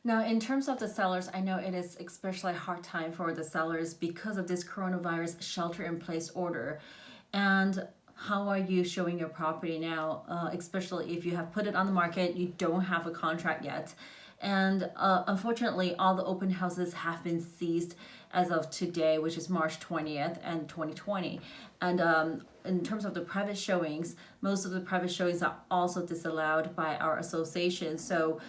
Now, in terms of the sellers, I know it is especially a hard time for the sellers because of this coronavirus shelter-in-place order. And how are you showing your property now, especially if you have put it on the market, you don't have a contract yet. And unfortunately, all the open houses have been seized as of today, which is March 20th and 2020. And in terms of the private showings, most of the private showings are also disallowed by our association. So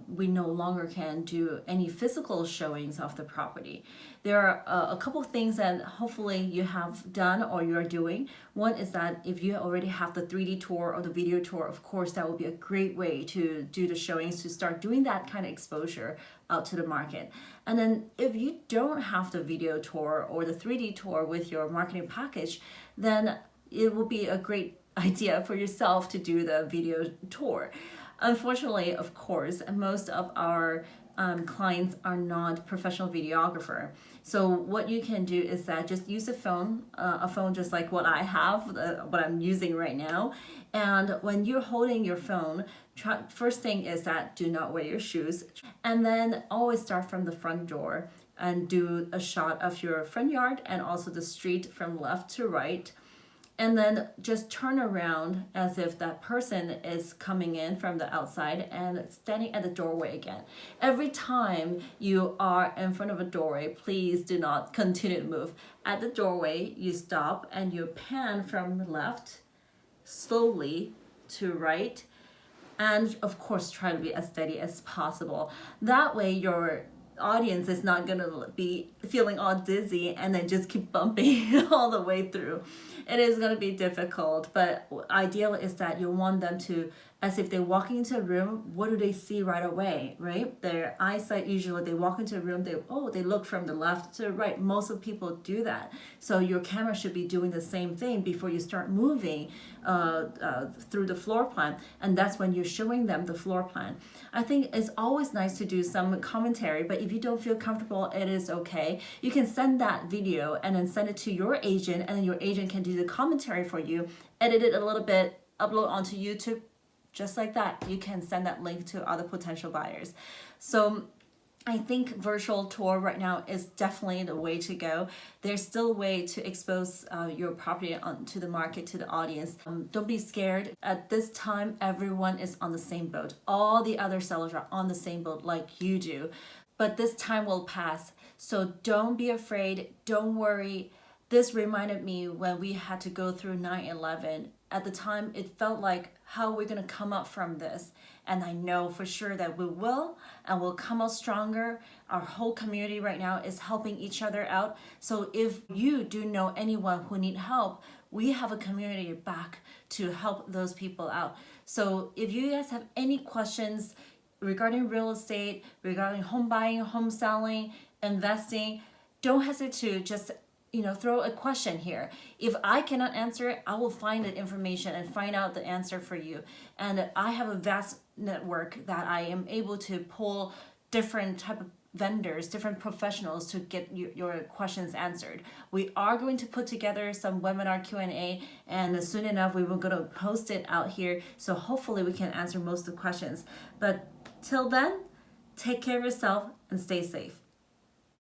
we no longer can do any physical showings of the property. There are a couple of things that hopefully you have done or you're doing. One is that if you already have the 3D tour or the video tour, of course, that would be a great way to do the showings, to start doing that kind of exposure out to the market. And then if you don't have the video tour or the 3D tour with your marketing package, then it will be a great idea for yourself to do the video tour. Unfortunately, of course, most of our clients are not professional videographer. So what you can do is that just use a phone just like what I have, what I'm using right now. And when you're holding your phone, first thing is that do not wear your shoes. And then always start from the front door and do a shot of your front yard and also the street from left to right. And then just turn around as if that person is coming in from the outside and standing at the doorway again. Every time you are in front of a doorway, please do not continue to move. At the doorway, you stop and you pan from left slowly to right. And of course, try to be as steady as possible. That way, your audience is not going to be feeling all dizzy and then just keep bumping all the way through. It is going to be difficult, but ideal is that you want them to, as if they're walking into a room, what do they see right away, right? Their eyesight, usually they walk into a room, they look from the left to the right. Most of people do that. So your camera should be doing the same thing before you start moving through the floor plan. And that's when you're showing them the floor plan. I think it's always nice to do some commentary, but if you don't feel comfortable, it is okay. You can send that video and then send it to your agent, and then your agent can do the commentary for you, edit it a little bit, upload onto YouTube. Just like that, you can send that link to other potential buyers. So I think virtual tour right now is definitely the way to go. There's still a way to expose your property to the market, to the audience. Don't be scared. At this time, everyone is on the same boat. All the other sellers are on the same boat like you do. But this time will pass. So don't be afraid. Don't worry. This reminded me when we had to go through 9/11. At the time, it felt like, how are we going to come up from this? And I know for sure that we will, and we'll come out stronger. Our whole community right now is helping each other out. So if you do know anyone who need help, we have a community back to help those people out. So if you guys have any questions regarding real estate, regarding home buying, home selling, investing, don't hesitate to just throw a question here. If I cannot answer it, I will find the information and find out the answer for you. And I have a vast network that I am able to pull different type of vendors, different professionals to get your questions answered. We are going to put together some webinar Q&A, and soon enough we will going to post it out here. So hopefully we can answer most of the questions. But till then, take care of yourself and stay safe.